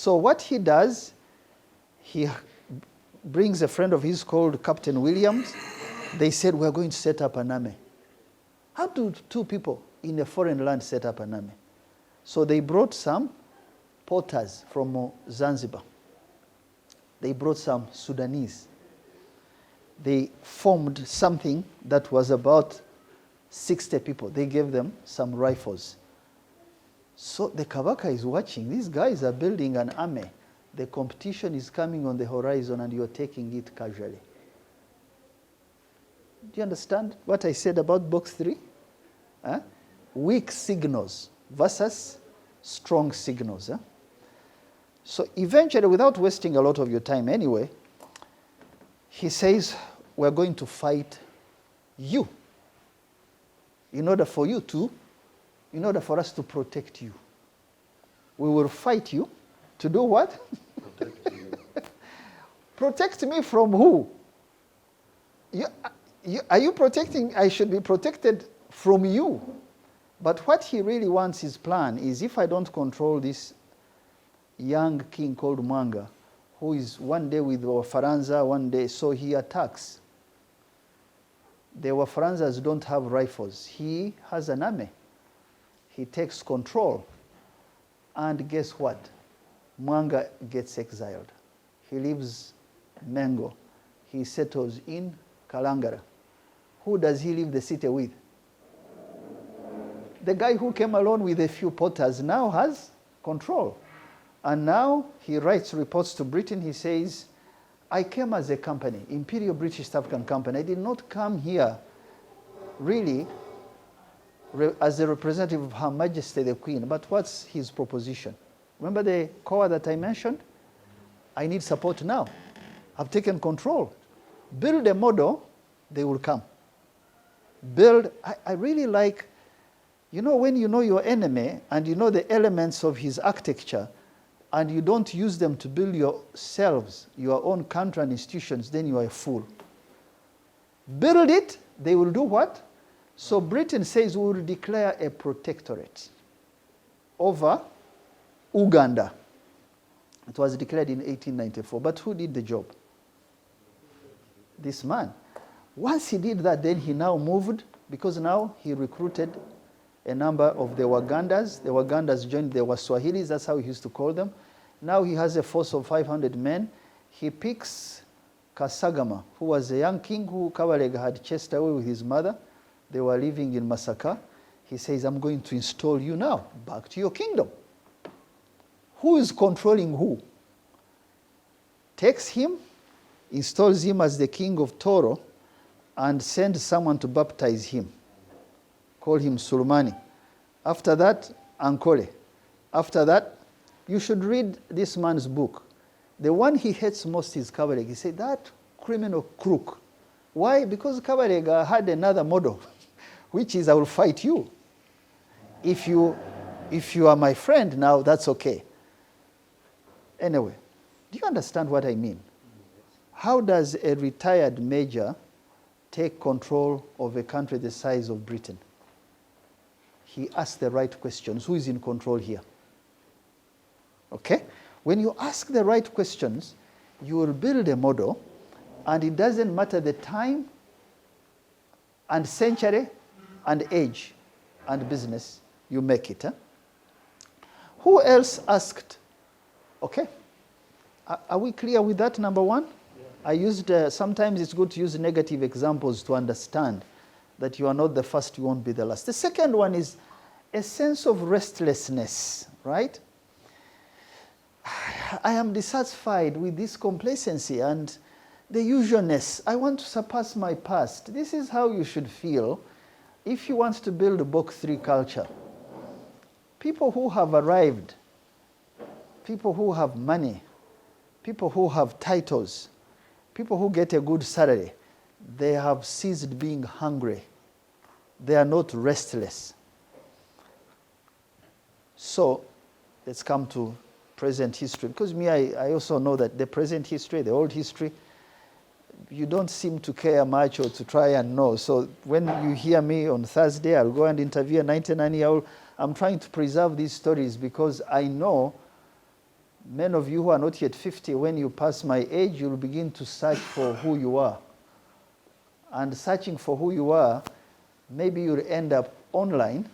So what he does, he brings a friend of his called Captain Williams. They said, we're going to set up an army. How do two people in a foreign land set up an army? So they brought some porters from Zanzibar. They brought some Sudanese. They formed something that was about 60 people. They gave them some rifles. So the Kabaka is watching. These guys are building an army. The competition is coming on the horizon and you're taking it casually. Do you understand what I said about box 3? Huh? Weak signals versus strong signals. Huh? So eventually, without wasting a lot of your time anyway, he says, we're going to fight you. In order for us to protect you. We will fight you to do what? Protect you. Protect me from who? Are you protecting? I should be protected from you. But what he really wants, his plan, is if I don't control this young king called Mwanga, who is one day with Wafaransa, one day, so he attacks. The Wafaranzas don't have rifles. He has an army. He takes control. And guess what? Mwanga gets exiled. He leaves Mengo. He settles in Kalangara. Who does he leave the city with? The guy who came along with a few porters now has control. And now he writes reports to Britain. He says, I came as a company, Imperial British East African Company. I did not come here really as a representative of Her Majesty the Queen. But what's his proposition? Remember the core that I mentioned? I need support now. I've taken control. Build a model, they will come. I really like, when you know your enemy and you know the elements of his architecture, and you don't use them to build yourselves, your own country and institutions, then you are a fool. Build it, they will do what? So Britain says we will declare a protectorate over Uganda. It was declared in 1894. But who did the job? This man. Once he did that, then he now moved, because now he recruited a number of the Wagandas. The Wagandas joined the Waswahilis, that's how he used to call them. Now he has a force of 500 men. He picks Kasagama, who was a young king who Kabalega had chased away with his mother. They were living in Masaka. He says, I'm going to install you now back to your kingdom. Who is controlling who? Takes him, installs him as the king of Toro, and sends someone to baptize him. Call him Sulmani. After that, Ankole. After that, you should read this man's book. The one he hates most is Kabalega. He said, that criminal crook. Why? Because Kabalega had another model, which is, I will fight you. If you are my friend now, that's okay. Anyway, do you understand what I mean? How does a retired major take control of a country the size of Britain? He asks the right questions. Who is in control here? Okay? When you ask the right questions, you will build a model, and it doesn't matter the time and century and age and business, you make it. Huh? Who else asked? Okay? Are we clear with that, number one? Yeah. I used, sometimes it's good to use negative examples to understand that you are not the first, you won't be the last. The second one is a sense of restlessness, right? I am dissatisfied with this complacency and the usualness. I want to surpass my past. This is how you should feel if you want to build a Book 3 culture. People who have arrived, people who have money, people who have titles, people who get a good salary, they have ceased being hungry. They are not restless. So let's come to present history. Because I also know that the present history, the old history, you don't seem to care much or to try and know. So when you hear me on Thursday, I'll go and interview a 99-year-old. I'm trying to preserve these stories because I know Many of you who are not yet 50, when you pass my age, you'll begin to search for who you are. And searching for who you are, maybe you'll end up online.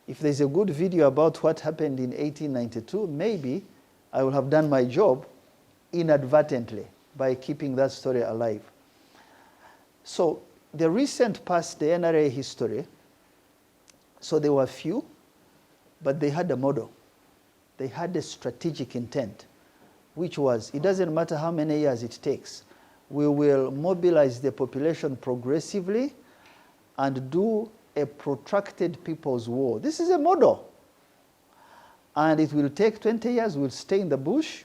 If there's a good video about what happened in 1892, maybe I will have done my job inadvertently by keeping that story alive. So the recent past, the NRA history, so there were few, but they had a model. They had a strategic intent, which was, it doesn't matter how many years it takes, we will mobilize the population progressively and do a protracted people's war. This is a model. And it will take 20 years, we'll stay in the bush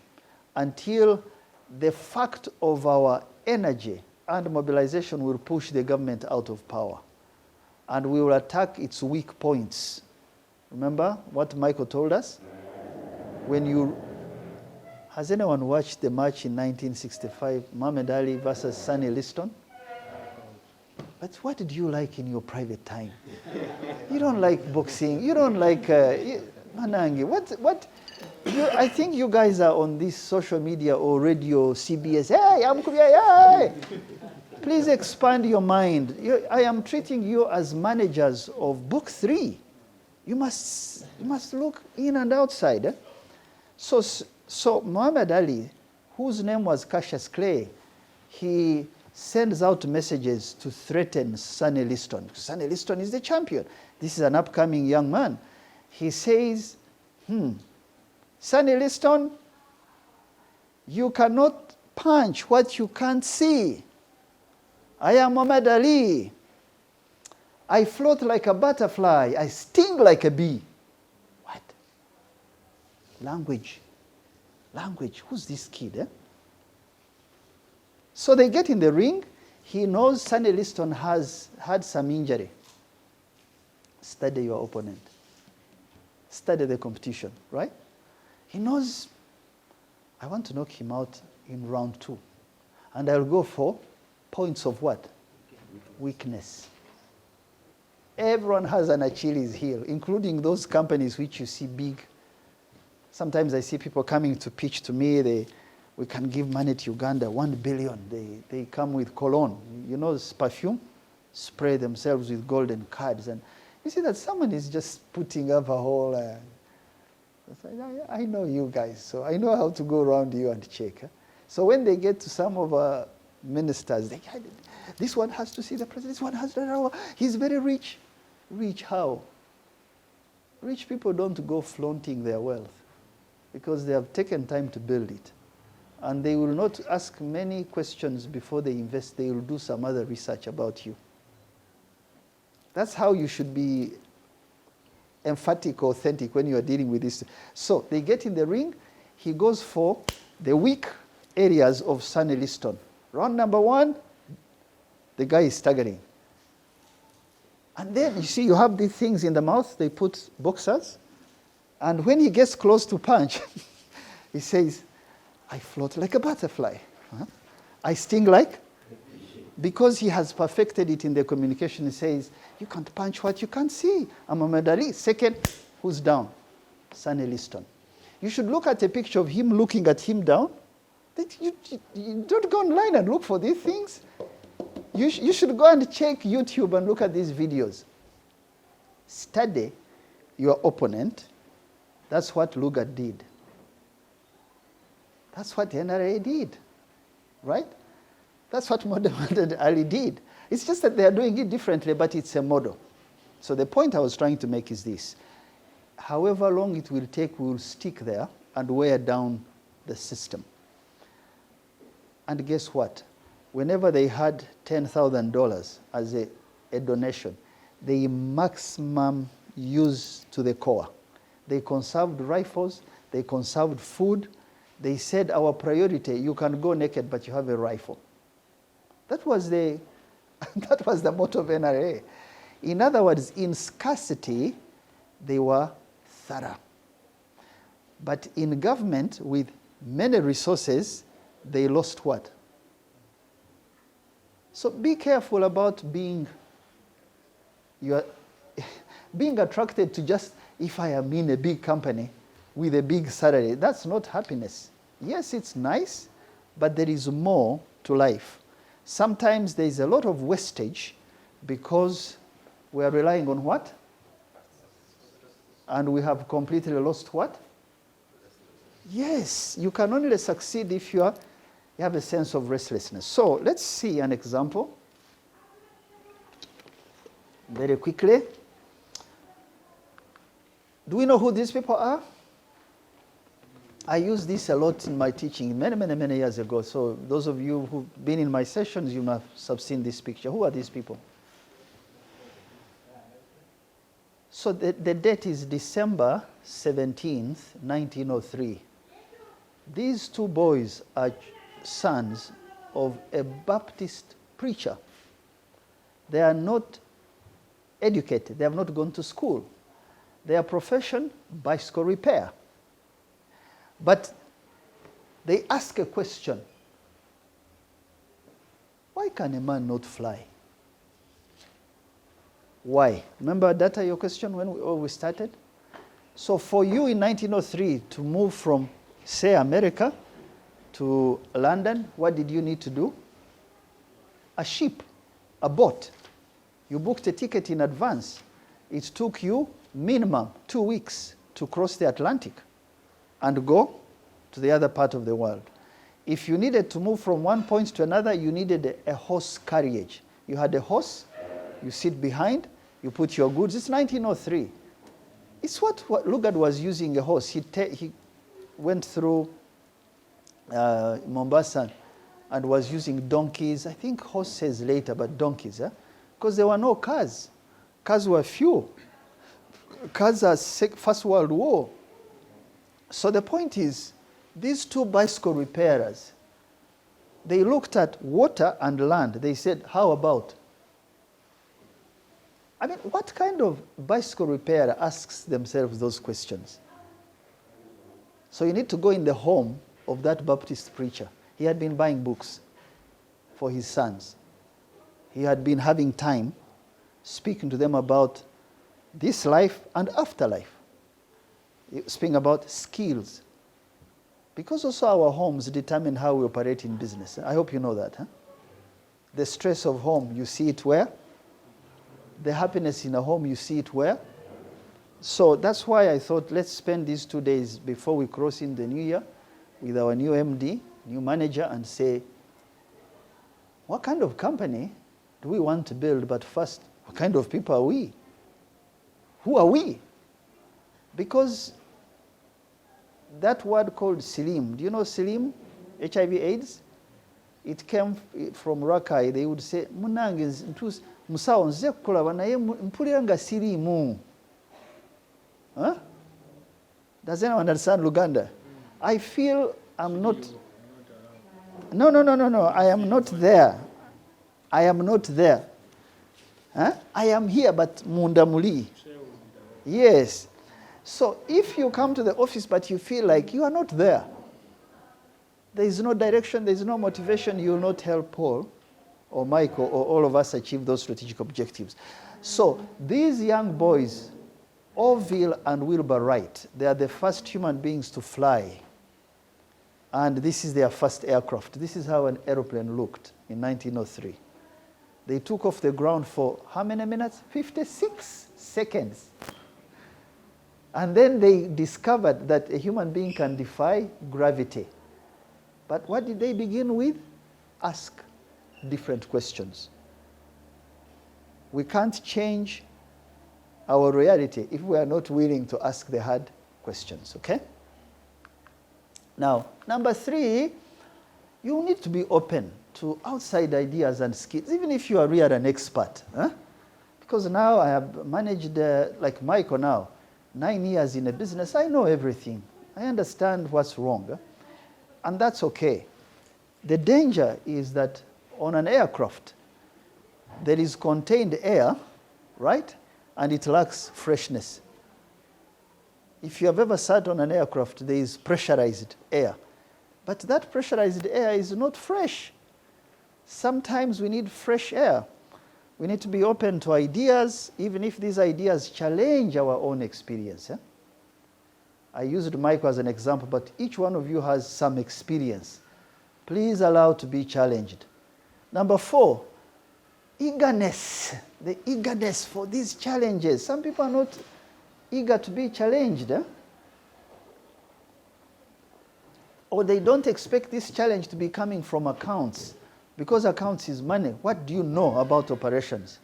until the fact of our energy and mobilization will push the government out of power. And we will attack its weak points. Remember what Michael told us? Has anyone watched the match in 1965, Muhammad Ali versus Sonny Liston? But what did you like in your private time? You don't like boxing. You don't like Manangi. I think you guys are on this social media or radio, CBS. Hey, I'm Kubia, hey! Please expand your mind. I am treating you as managers of Book 3. You must look in and outside. Eh? So Muhammad Ali, whose name was Cassius Clay, he sends out messages to threaten Sonny Liston. Sonny Liston is the champion. This is an upcoming young man. He says, Sonny Liston, you cannot punch what you can't see. I am Muhammad Ali. I float like a butterfly. I sting like a bee. What? Language. Who's this kid? Eh? So they get in the ring. He knows Sonny Liston has had some injury. Study your opponent. Study the competition, right? He knows, I want to knock him out in round 2. And I'll go for points of what? Weakness. Everyone has an Achilles heel, including those companies which you see big. Sometimes I see people coming to pitch to me, we can give money to Uganda, 1 billion. They come with cologne, you know, perfume, spray themselves with golden cards. And you see that someone is just putting up a whole, I know you guys, so I know how to go around you and check. Huh? So when they get to some of our ministers, this one has to see the president, this one has to, he's very rich. Rich how? Rich people don't go flaunting their wealth because they have taken time to build it. And they will not ask many questions before they invest. They will do some other research about you. That's how you should be emphatic or authentic when you are dealing with this. So they get in the ring. He goes for the weak areas of Sonny Liston. Round number 1, the guy is staggering. And then, you see, you have these things in the mouth. They put boxers. And when he gets close to punch, he says, I float like a butterfly. Huh? I sting like? Because he has perfected it in the communication, he says, you can't punch what you can't see. I'm Muhammad Ali. Second, who's down? Sonny Liston. You should look at a picture of him looking at him down. You don't go online and look for these things. You should go and check YouTube and look at these videos. Study your opponent. That's what Lugar did. That's what NRA did, right? That's what Muhammad Ali did. It's just that they are doing it differently, but it's a model. So the point I was trying to make is this. However long it will take, we will stick there and wear down the system. And guess what? Whenever they had $10,000 as a donation, they maximum use to the core. They conserved rifles, they conserved food. They said our priority, you can go naked, but you have a rifle. That was the motto of NRA. In other words, in scarcity, they were thorough. But in government, with many resources, they lost what? So be careful about being attracted to just, if I am in a big company, with a big salary. That's not happiness. Yes, it's nice, but there is more to life. Sometimes there is a lot of wastage because we are relying on what? And we have completely lost what? Yes, you can only succeed if you have a sense of restlessness. So let's see an example very quickly. Do we know who these people are? I use this a lot in my teaching many years ago. So those of you who've been in my sessions, you must have seen this picture. Who are these people? So the date is December 17th, 1903. These two boys are sons of a Baptist preacher. They are not educated. They have not gone to school. Their profession, bicycle repair. But they ask a question. Why can a man not fly? Why? Remember that your question when we started? So for you in 1903 to move from, say, America to London, what did you need to do? A ship, a boat. You booked a ticket in advance. It took you minimum 2 weeks to cross the Atlantic and go to the other part of the world. If you needed to move from one point to another, you needed a horse carriage. You had a horse, you sit behind, you put your goods. It's 1903. It's what Lugard was using, a horse. He went through Mombasa and was using donkeys. I think horses later, but donkeys. Because there were no cars. Cars were few. Cars are First World War. So the point is, these two bicycle repairers, they looked at water and land. They said, how about? I mean, what kind of bicycle repairer asks themselves those questions? So you need to go in the home of that Baptist preacher. He had been buying books for his sons. He had been having time speaking to them about this life and afterlife. Speaking about skills. Because also our homes determine how we operate in business. I hope you know that. Huh? The stress of home, you see it where? The happiness in a home, you see it where? So that's why I thought let's spend these 2 days before we cross in the new year with our new MD, new manager, and say, what kind of company do we want to build? But first, what kind of people are we? Who are we? Because that word called Silim, do you know Silim? HIV/AIDS? It came from Rakai. They would say, Munange musawo nze kukolaba naye mpulira nga siriimu. Does anyone understand Luganda? I feel I'm not. No. I am not there. I am not there. I am here, but munda muli. Yes. So if you come to the office but you feel like you are not there, there is no direction, there is no motivation, you will not help Paul or Michael or all of us achieve those strategic objectives. So these young boys, Orville and Wilbur Wright, they are the first human beings to fly. And this is their first aircraft. This is how an aeroplane looked in 1903. They took off the ground for how many minutes? 56 seconds. And then they discovered that a human being can defy gravity. But what did they begin with? Ask different questions. We can't change our reality if we are not willing to ask the hard questions, okay? Now, number 3, you need to be open to outside ideas and skills, even if you are really an expert. Because now I have managed, like Michael now, 9 years in a business. I know everything. I understand what's wrong. And that's okay. The danger is that on an aircraft, there is contained air, right? And it lacks freshness. If you have ever sat on an aircraft, there is pressurized air. But that pressurized air is not fresh. Sometimes we need fresh air. We need to be open to ideas, even if these ideas challenge our own experience. I used Michael as an example, but each one of you has some experience. Please allow to be challenged. Number 4, eagerness. The eagerness for these challenges. Some people are not eager to be challenged. Or they don't expect this challenge to be coming from accounts. Because accounts is money. What do you know about operations?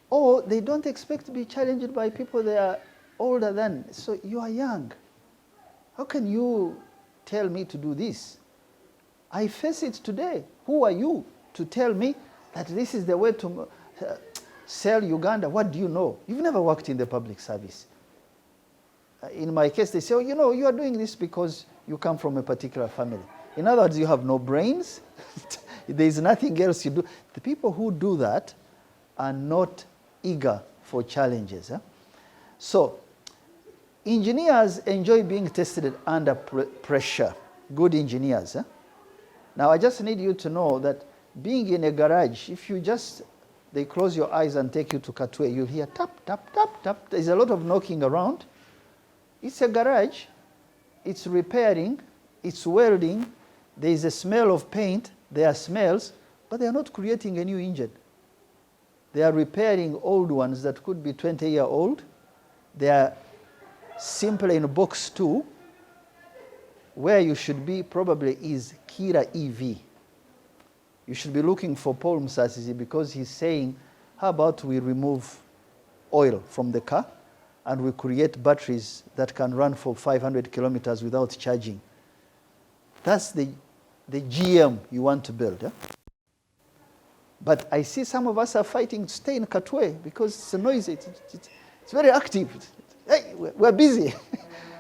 Or they don't expect to be challenged by people they are older than. So you are young. How can you tell me to do this? I face it today. Who are you to tell me that this is the way to sell Uganda? What do you know? You've never worked in the public service. In my case, they say, oh, you know, you are doing this because you come from a particular family. In other words, you have no brains. There is nothing else you do. The people who do that are not eager for challenges. So, engineers enjoy being tested under pressure. Good engineers. Now, I just need you to know that being in a garage, if you just, they close your eyes and take you to Katwe, you'll hear tap, tap, tap, tap. There's a lot of knocking around. It's a garage. It's repairing. It's welding. There is a smell of paint. There are smells, but they are not creating a new engine. They are repairing old ones that could be 20-year-old. They are simply in box 2. Where you should be probably is Kira EV. You should be looking for Paul Musasizi because he's saying, how about we remove oil from the car and we create batteries that can run for 500 kilometers without charging. That's the GM you want to build. But I see some of us are fighting to stay in Katwe because it's noisy. It's very active. Hey, we're busy.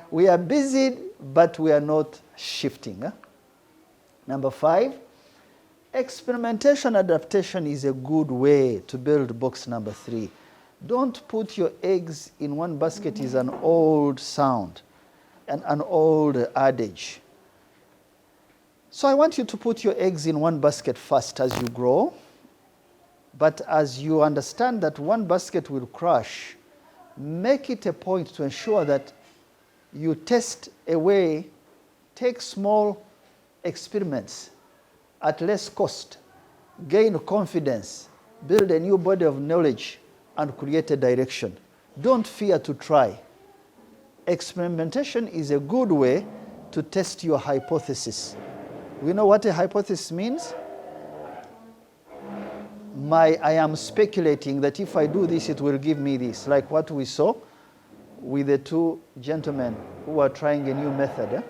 We are busy, but we are not shifting. Number 5, experimentation adaptation is a good way to build box number 3. Don't put your eggs in one basket is an old sound and an old adage. So I want you to put your eggs in one basket first as you grow. But as you understand that one basket will crash, make it a point to ensure that you test a way, take small experiments at less cost, gain confidence, build a new body of knowledge, and create a direction. Don't fear to try. Experimentation is a good way to test your hypothesis. We know what a hypothesis means? I am speculating that if I do this, it will give me this, like what we saw with the 2 gentlemen who are trying a new method.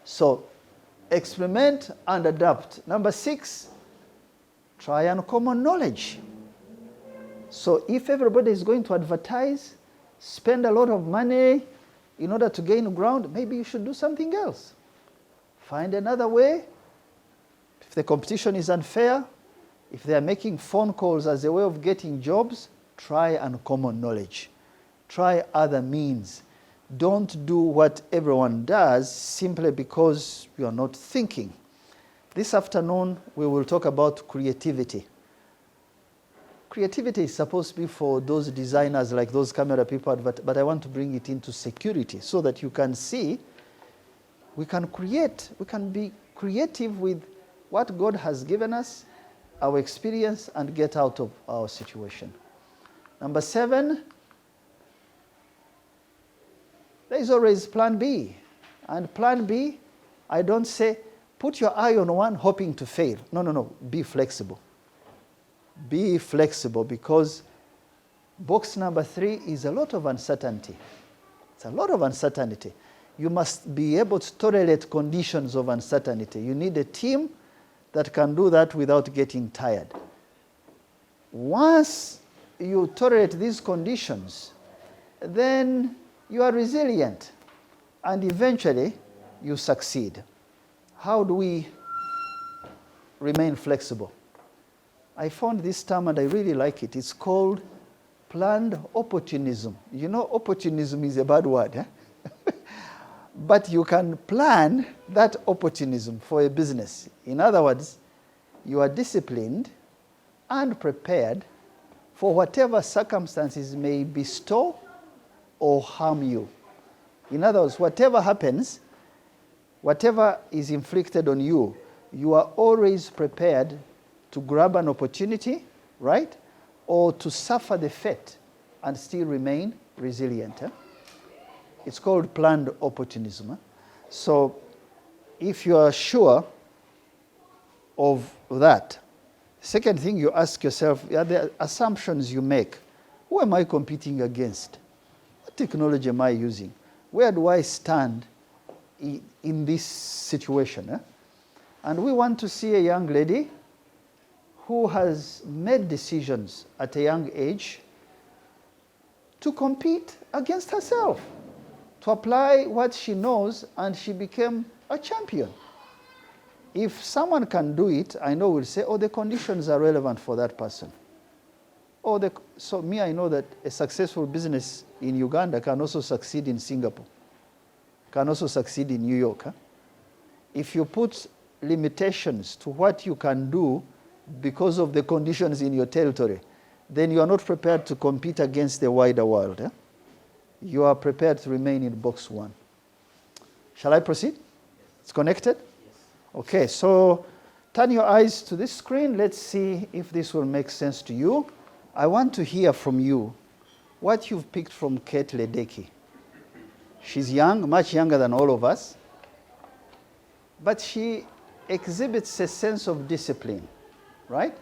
So, experiment and adapt. Number 6, try uncommon knowledge. So if everybody is going to advertise, spend a lot of money in order to gain ground, maybe you should do something else. Find another way. If the competition is unfair, if they are making phone calls as a way of getting jobs, try uncommon knowledge. Try other means. Don't do what everyone does simply because you are not thinking. This afternoon, we will talk about creativity. Creativity is supposed to be for those designers like those camera people, but I want to bring it into security so that you can see we can create, we can be creative with what God has given us, our experience, and get out of our situation. Number 7, there is always plan B. And plan B, I don't say, put your eye on one hoping to fail. No. Be flexible. Be flexible because box number 3 is a lot of uncertainty. It's a lot of uncertainty. You must be able to tolerate conditions of uncertainty. You need a team that can do that without getting tired. Once you tolerate these conditions, then you are resilient and eventually you succeed. How do we remain flexible? I found this term and I really like it. It's called planned opportunism. You know, opportunism is a bad word, eh? But you can plan that opportunism for a business. In other words, you are disciplined and prepared for whatever circumstances may bestow or harm you. In other words, whatever happens, whatever is inflicted on you, you are always prepared to grab an opportunity, right? Or to suffer the fate and still remain resilient. It's called planned opportunism. So if you are sure of that, second thing you ask yourself are the assumptions you make. Who am I competing against? What technology am I using? Where do I stand in this situation? And we want to see a young lady who has made decisions at a young age to compete against herself, to apply what she knows, and she became a champion. If someone can do it, I know we'll say, oh, the conditions are relevant for that person. So I know that a successful business in Uganda can also succeed in Singapore, can also succeed in New York. If you put limitations to what you can do because of the conditions in your territory, then you are not prepared to compete against the wider world. You are prepared to remain in box one. Shall I proceed? Yes. It's connected? Yes. Okay, so turn your eyes to this screen. Let's see if this will make sense to you. I want to hear from you what you've picked from Kate Ledecky. She's young, much younger than all of us, but she exhibits a sense of discipline, right?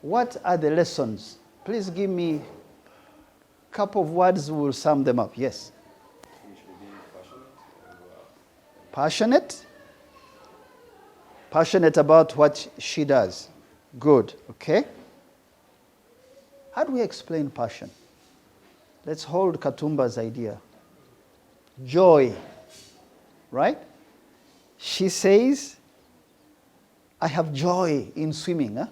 What are the lessons? Please give me a couple of words, we'll sum them up. Yes? You should be passionate. Passionate? Passionate about what she does. Good, okay? How do we explain passion? Let's hold Katumba's idea. Joy, right? She says, I have joy in swimming.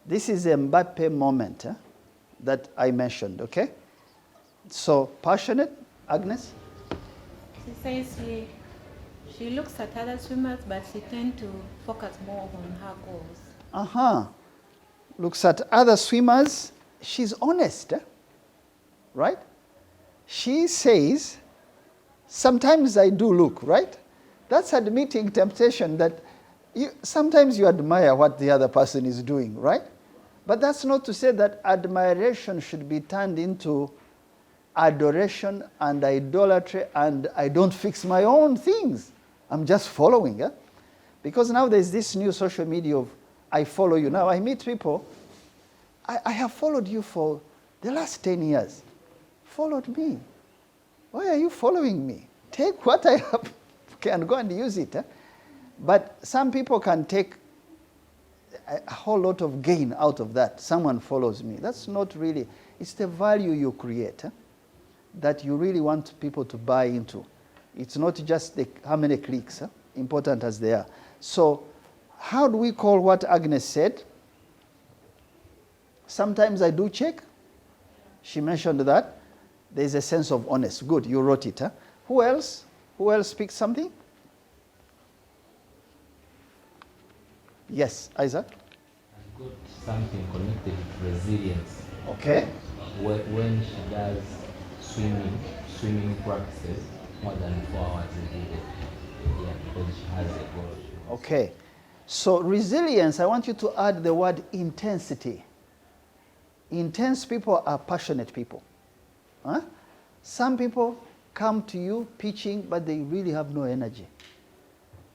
This is the Mbappe moment that I mentioned, okay? So, passionate, Agnes? She says she looks at other swimmers, but she tends to focus more on her goals. Looks at other swimmers. She's honest, right? She says, sometimes I do look, right? That's admitting temptation that sometimes you admire what the other person is doing, right? But that's not to say that admiration should be turned into adoration and idolatry, and I don't fix my own things. I'm just following. Because now there's this new social media of I follow you. Now I meet people. I have followed you for the last 10 years. Followed me. Why are you following me? Take what I have and go and use it. But some people can take a whole lot of gain out of that. Someone follows me. That's not really, it's the value you create that you really want people to buy into. It's not just how many clicks, important as they are. So how do we call what Agnes said? Sometimes I do check. She mentioned that. There's a sense of honest. Good, you wrote it. Who else? Who else speaks something? Yes, Isaac? I've got something connected with resilience. Okay. When she does swimming practices more than 4 hours a day. Yeah, because she has a goal. Okay. So resilience, I want you to add the word intensity. Intense people are passionate people. Some people come to you pitching, but they really have no energy.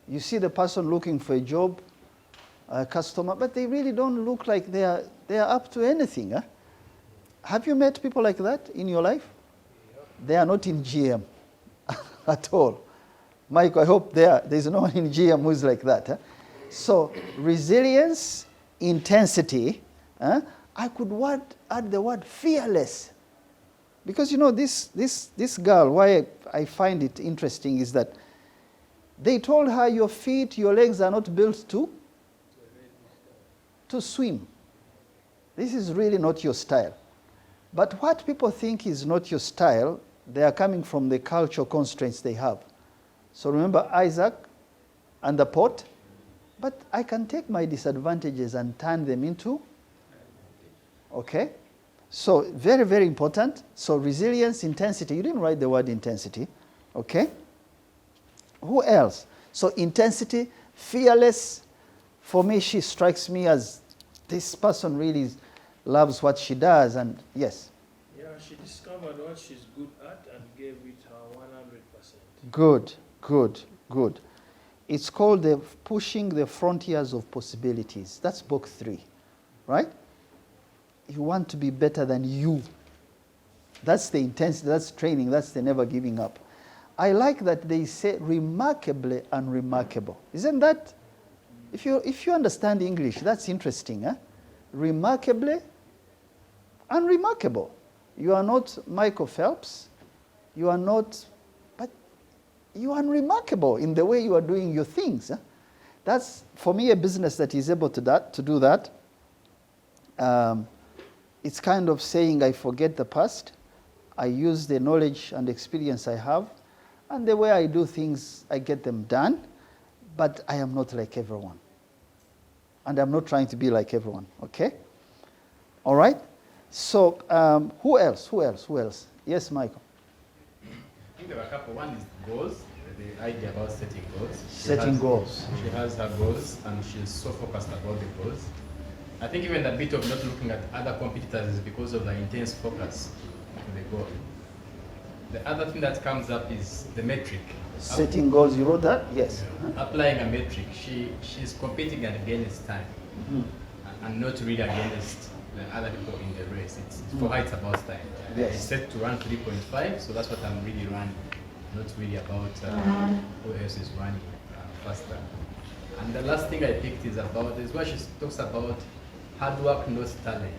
You see the person looking for a job, a customer, but they really don't look like they are up to anything. Have you met people like that in your life? They are not in GM at all. Mike, I hope there's no one in GM who's like that. So resilience, intensity, I could add the word fearless. Because this girl, why I find it interesting is that they told her your feet, your legs are not built to swim. This is really not your style. But what people think is not your style, they are coming from the cultural constraints they have. So remember Isaac and the pot? But I can take my disadvantages and turn them into, okay? So very, very important. So resilience, intensity. You didn't write the word intensity. Okay? Who else? So intensity, fearless. For me, she strikes me as this person really loves what she does. And yes, Yeah, she discovered what she's good at and gave it her 100%. good, good, good. It's called the pushing the frontiers of possibilities. That's book 3, right? You want to be better than you. That's the intensity, that's training, that's the never giving up. I like that they say remarkably unremarkable. Isn't that? If you understand English, that's interesting. Eh? Remarkably unremarkable. You are not Michael Phelps. You are not, but you are unremarkable in the way you are doing your things. Eh? That's, for me, a business that is able to do that. It's kind of saying I forget the past. I use the knowledge and experience I have. And the way I do things, I get them done. But I am not like everyone. And I'm not trying to be like everyone, okay? All right? So, who else? Yes, Michael. I think there were a couple. One is goals, the idea about setting goals. Setting goals. She has her goals, and she's so focused about the goals. I think even the bit of not looking at other competitors is because of the intense focus on the goal. The other thing that comes up is the metric. Setting goals, you wrote that? Yes. Applying a metric. She's competing against time, and not really against the other people in the race. For her, it's about time. Yes. It's set to run 3.5, so that's what I'm really running. Not really about who else is running faster. And the last thing I picked is where she talks about hard work, not talent.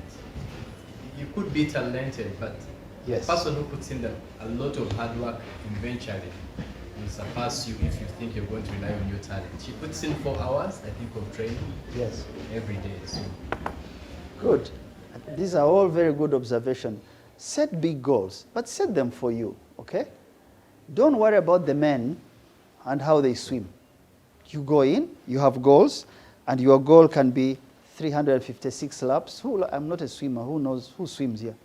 You could be talented, but Yes. the person who puts in a lot of hard work eventually will surpass you if you think you're going to rely on your talent. She puts in 4 hours, I think, of training Yes. every day. So Good. These are all very good observations. Set big goals, but set them for you, okay? Don't worry about the men and how they swim. You go in, you have goals, and your goal can be 356 laps. I'm not a swimmer. Who knows? Who swims here?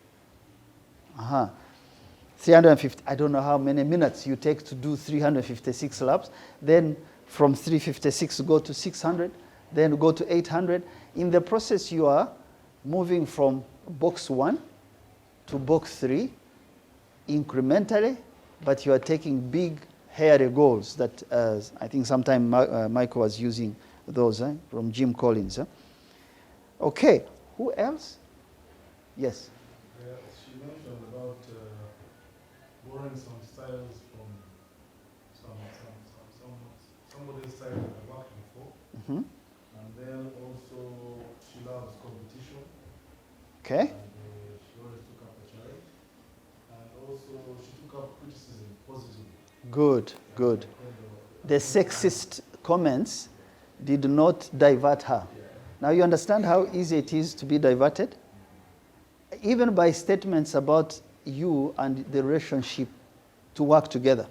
350. I don't know how many minutes you take to do 356 laps. Then from 356 go to 600, then go to 800. In the process, you are moving from box 1 to box 3 incrementally, but you are taking big, hairy goals that I think sometime Michael was using those from Jim Collins. Okay, who else? Yes. She mentioned about borrowing some styles from somebody's style that I worked before. Mm-hmm. And then also she loves competition. Okay. And she always took up a challenge. And also she took up criticism positively. Good, good. The sexist comments did not divert her. Now you understand how easy it is to be diverted? Even by statements about you and the relationship to work together.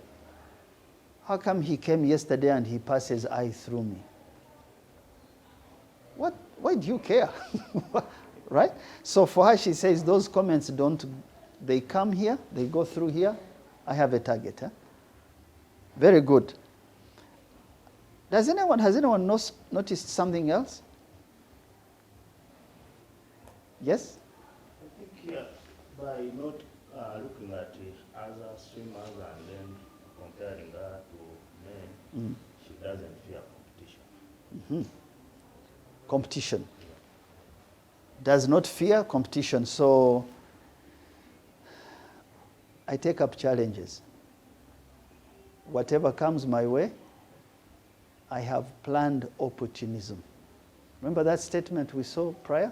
How come he came yesterday and he passed his eye through me? What? Why do you care? Right? So for her, she says those comments they come here, they go through here. I have a target. Very good. Has anyone noticed something else? Yes? I think by not looking at other swimmers and then comparing her to men, she doesn't fear competition. Mm-hmm. Competition. Does not fear competition. So I take up challenges. Whatever comes my way, I have planned opportunism. Remember that statement we saw prior?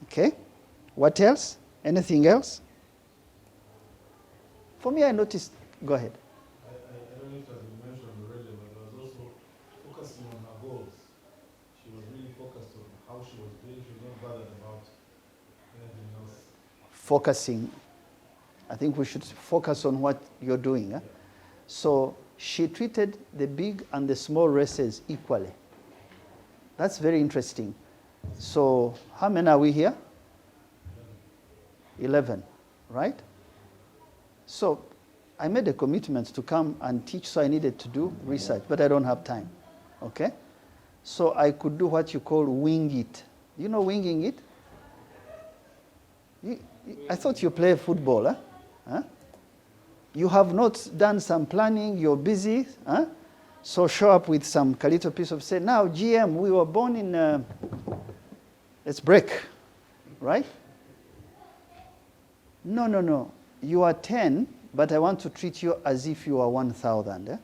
Okay. What else? Anything else? For me, I noticed. Go ahead. I don't know if it has been mentioned already, but I was also focusing on her goals. She was really focused on how she was doing. She was not bothered about anything else. Focusing. I think we should focus on what you're doing. Yeah? So she treated the big and the small races equally. That's very interesting. So how many are we here? 11, right? So I made a commitment to come and teach, so I needed to do research, but I don't have time. Okay? So I could do what you call wing it. You know winging it? I thought you play football, huh? Huh? You have not done some planning, you're busy, huh? So show up with some little piece of, say, now GM, we were born in, let's break, right? No. You are 10, but I want to treat you as if you are 1,000. Eh?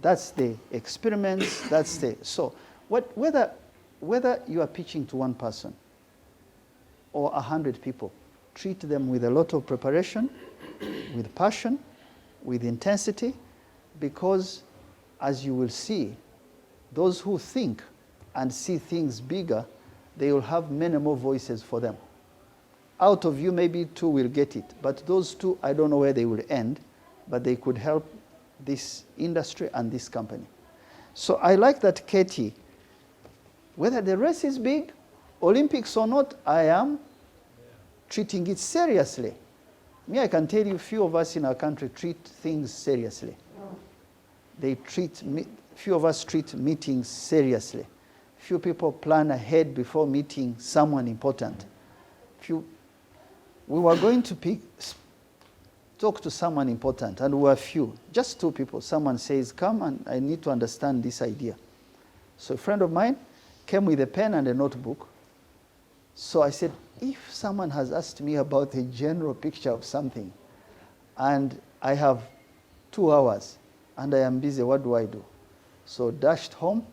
That's the experiments, that's the, so whether you are pitching to one person or 100 people, treat them with a lot of preparation, with passion, with intensity, because as you will see, those who think and see things bigger, they will have many more voices for them. Out of you, maybe 2 will get it, but those 2, I don't know where they will end, but they could help this industry and this company. So I like that Katie, whether the race is big, Olympics or not, I am treating it seriously. Me, I can tell you, few of us in our country treat things seriously. Few of us treat meetings seriously. Few people plan ahead before meeting someone important. We were going to talk to someone important, and we were few, just 2 people. Someone says, come and I need to understand this idea. So a friend of mine came with a pen and a notebook. So I said, if someone has asked me about a general picture of something, and I have 2 hours, and I am busy, what do I do? So dashed home.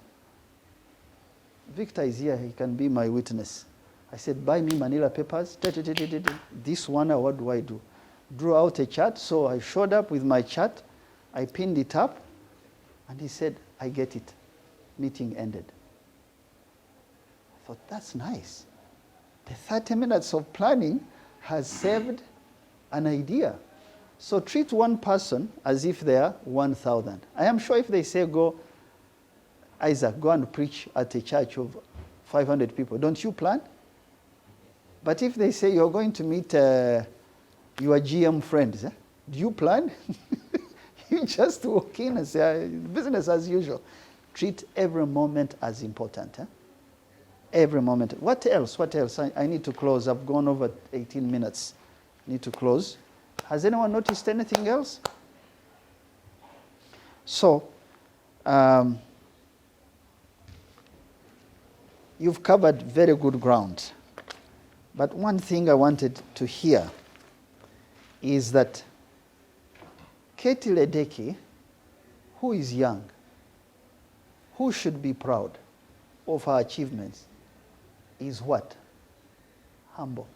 Victor is here, he can be my witness. I said, buy me Manila papers. This 1 hour, what do I do? Drew out a chart, so I showed up with my chart. I pinned it up, and he said, I get it. Meeting ended. I thought, that's nice. The 30 minutes of planning has saved an idea. So treat one person as if they are 1,000. I am sure if they say, go, Isaac, go and preach at a church of 500 people, don't you plan? But if they say you're going to meet your GM friends, do you plan? You just walk in and say, business as usual. Treat every moment as important. Every moment. What else? I need to close. I've gone over 18 minutes. I need to close. Has anyone noticed anything else? So, you've covered very good ground. But one thing I wanted to hear is that Katie Ledecky, who is young, who should be proud of her achievements, is what? Humble.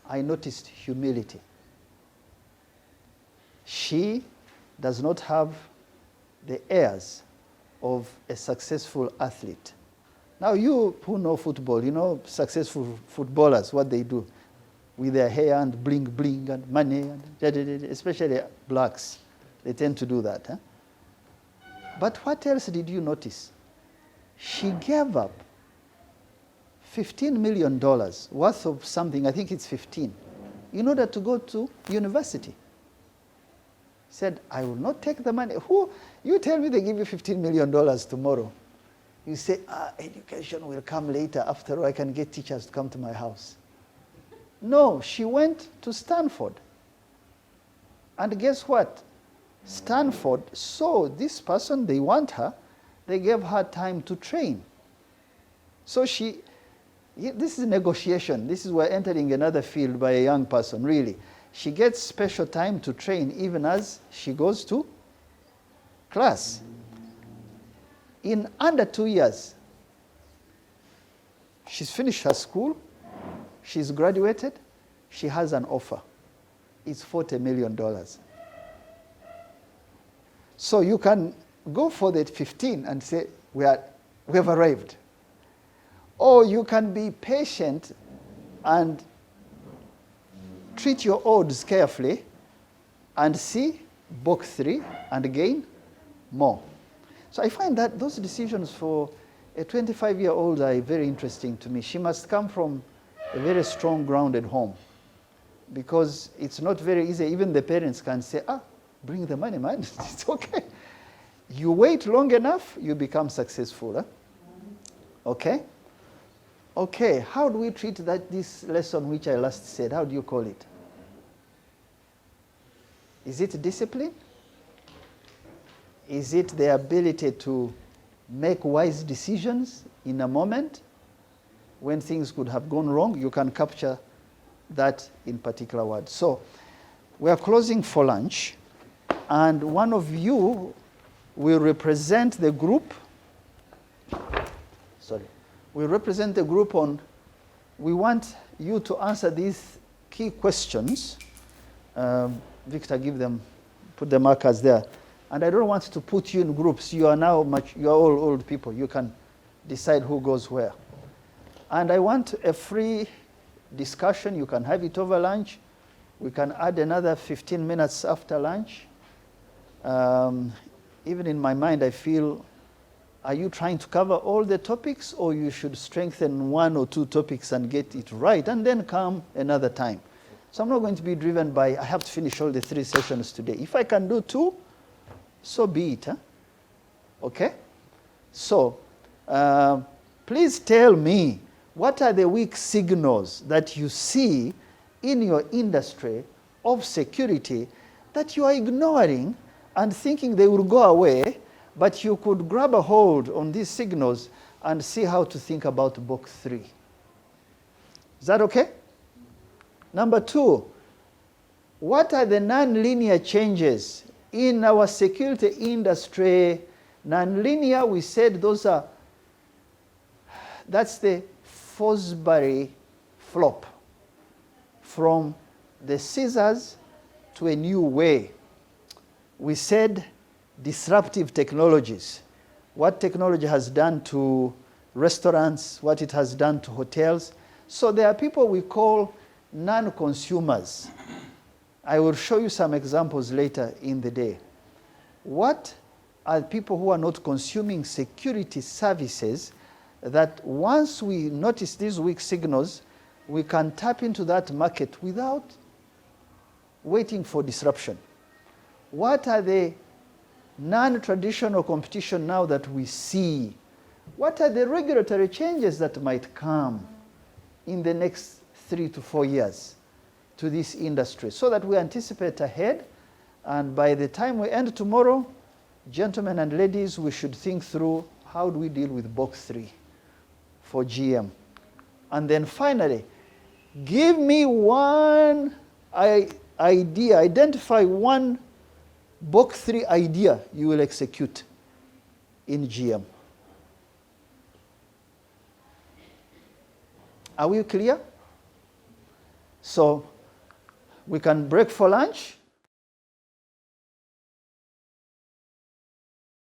I noticed humility. She does not have the airs of a successful athlete. Now, you who know football, you know successful footballers, what they do with their hair and bling bling and money, and especially blacks. They tend to do that. Huh? But what else did you notice? She gave up $15 million worth of something, I think it's 15, in order to go to university. Said, I will not take the money. Who? You tell me they give you $15 million tomorrow. You say, education will come later. After all, I can get teachers to come to my house. No, she went to Stanford. And guess what? Stanford saw this person, they want her, they gave her time to train. So this is negotiation. This is we're entering another field by a young person, really. She gets special time to train even as she goes to class. In under 2 years, she's finished her school, she's graduated, she has an offer. It's $40 million. So you can go for that 15 and say, we have arrived. Or you can be patient and treat your odds carefully and see box 3 and gain more. So I find that those decisions for a 25-year-old are very interesting to me. She must come from a very strong, grounded home. because it's not very easy. Even the parents can say, bring the money, man. It's okay. You wait long enough, you become successful. Huh? Okay? Okay, how do we treat this lesson which I last said? How do you call it? Is it discipline? Is it the ability to make wise decisions in a moment when things could have gone wrong? You can capture that in particular words. So we are closing for lunch, and one of you will represent the group. We represent the group on, we want you to answer these key questions. Victor, put the markers there. And I don't want to put you in groups. You are all old people. You can decide who goes where. And I want a free discussion. You can have it over lunch. We can add another 15 minutes after lunch. Even in my mind, I feel, are you trying to cover all the topics, or you should strengthen one or two topics and get it right, and then come another time? So I'm not going to be driven by, I have to finish all the 3 sessions today. If I can do 2, so be it. Huh? Okay? So, please tell me, what are the weak signals that you see in your industry of security that you are ignoring and thinking they will go away, but you could grab a hold on these signals and see how to think about box 3. Is that okay? Number 2, what are the nonlinear changes in our security industry? Nonlinear, we said that's the Fosbury flop, from the scissors to a new way. We said disruptive technologies, what technology has done to restaurants, what it has done to hotels. So there are people we call non-consumers. I will show you some examples later in the day. What are people who are not consuming security services that once we notice these weak signals, we can tap into that market without waiting for disruption? What are the non-traditional competition now that we see? What are the regulatory changes that might come in the next 3 to 4 years to this industry, so that we anticipate ahead, and by the time we end tomorrow, gentlemen and ladies, we should think through how do we deal with box 3 for GM. And then finally, give me one idea, identify one box 3 idea you will execute in GM. Are we clear? So we can break for lunch.